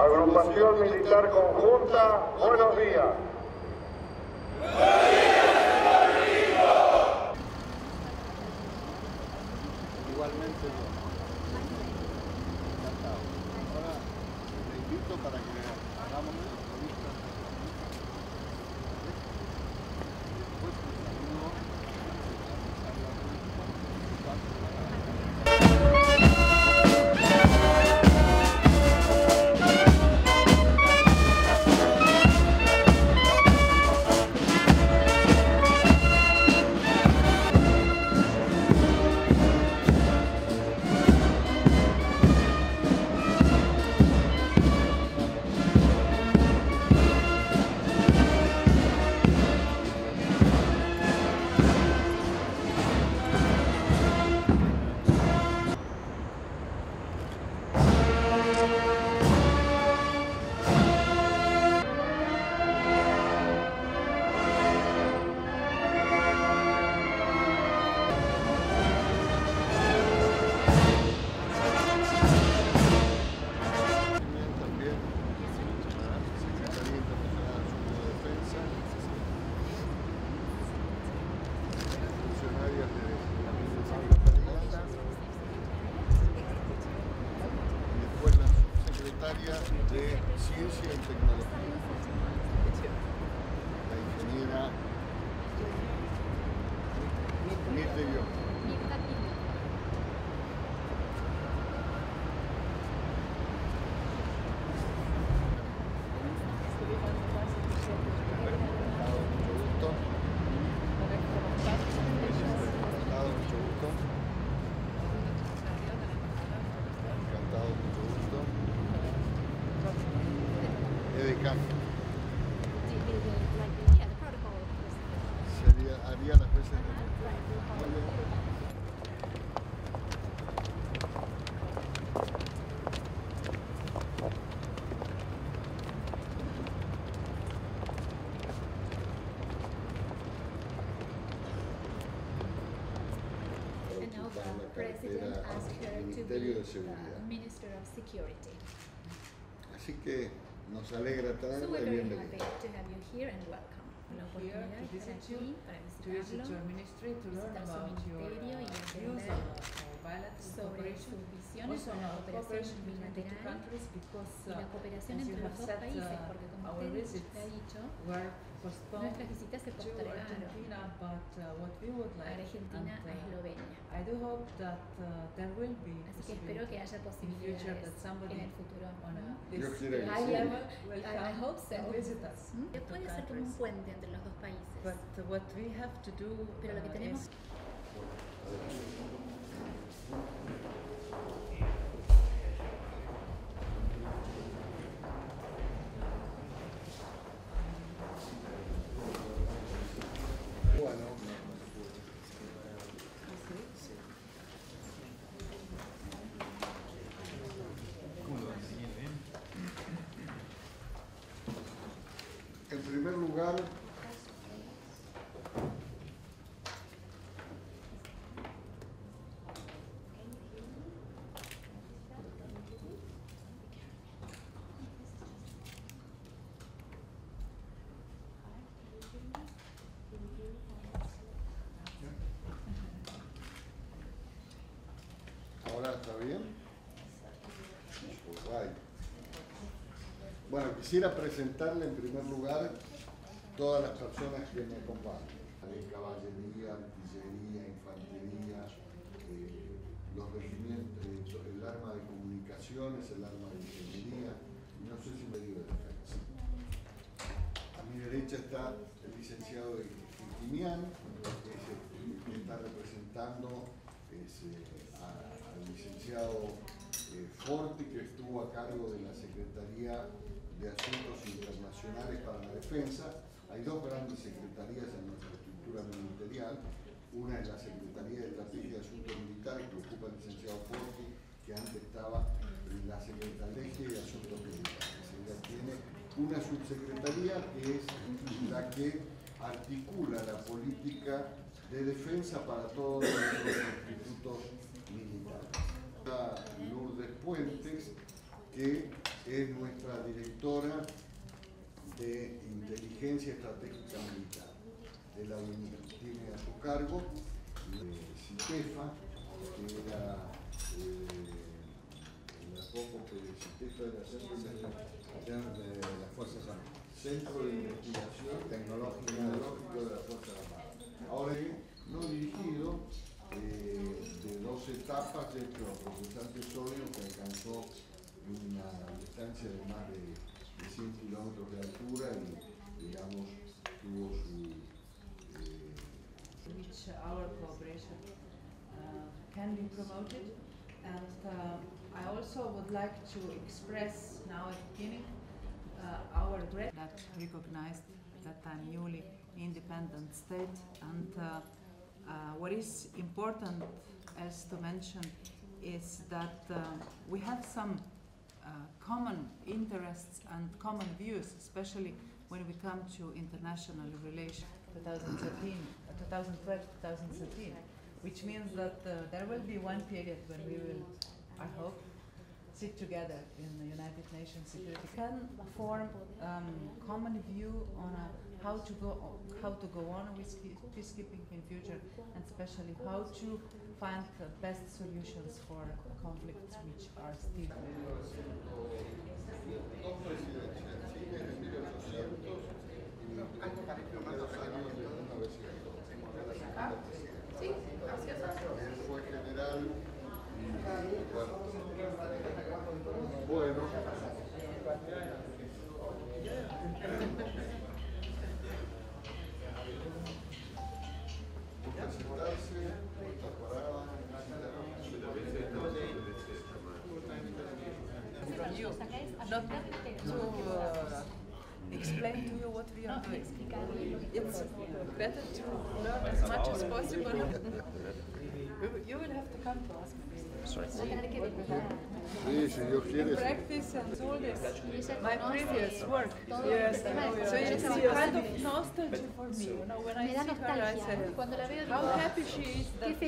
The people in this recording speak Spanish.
Agrupación Militar Conjunta, buenos días. Igualmente yo. Encantado. Ahora le invito para que hagamos una entrevista. Después te saludo. De Ciencia y Tecnología, la ingeniera Mirta Guión. Haría las veces de President asked her to Ministerio de be Seguridad. Minister of Security. Así que nos alegra So traerla we're y very bienvenida. happy to have you here and welcome. La oportunidad de estar aquí para visitarlo, visitar su ministerio y aprender sobre sus visiones sobre la cooperación bilateral y la cooperación entre los dos países, porque como usted ha dicho, nuestras visitas se postergaron a Argentina, a Eslovenia. Así que espero que haya posibilidades en el futuro. Yo quiero que I hope so. Puede ser como un puente entre los dos países. Pero lo que tenemos en primer lugar, ¿ahora está bien? Pues, bueno, quisiera presentarle en primer lugar todas las personas que me acompañan. De caballería, artillería, infantería, los regimientos, el arma de comunicaciones, el arma de ingeniería, y no sé si me digo de defensa. A mi derecha está el licenciado Quintimian, que está representando al licenciado Forti, que estuvo a cargo de la Secretaría de Asuntos Internacionales para la Defensa. Hay dos grandes secretarías en nuestra estructura ministerial. Una es la Secretaría de Estrategia de Asuntos Militares, que ocupa el licenciado Forti, que antes estaba en la Secretaría de Asuntos Militares. Ella tiene una subsecretaría que es la que articula la política de defensa para todos los institutos militares. Lourdes Puentes, que es nuestra directora de Inteligencia Estratégica Militar de la UNIR. Tiene a su cargo CITEFA, que era CITEFA de las Fuerzas Armadas, Centro de Investigación Tecnológica de las Fuerzas Armadas. Ahora no dirigido de 2 etapas de los protestantes sólidos que alcanzó una distancia de más de 100 kilómetros de altura y, digamos, tuvo su... which our cooperation can be promoted, and I also would like to express now at the beginning our regret that recognized that a newly independent state, and what is important as to mention is that we have some common interests and common views, especially when we come to international relations 2012-2013, which means that there will be one period when we will, I hope, sit together in the United Nations Security can form common view on how to go on with peacekeeping in future, and especially how to find the best solutions for conflicts which are still. Fue general bueno. Not to explain to you what we are doing. It's better to learn as much as possible. You will have to come to us. Sí, si Dios quiere. Practice and all this. My previous work. Yes, so it's a kind of nostalgia for me. You know, when I see her, I say, how happy she is that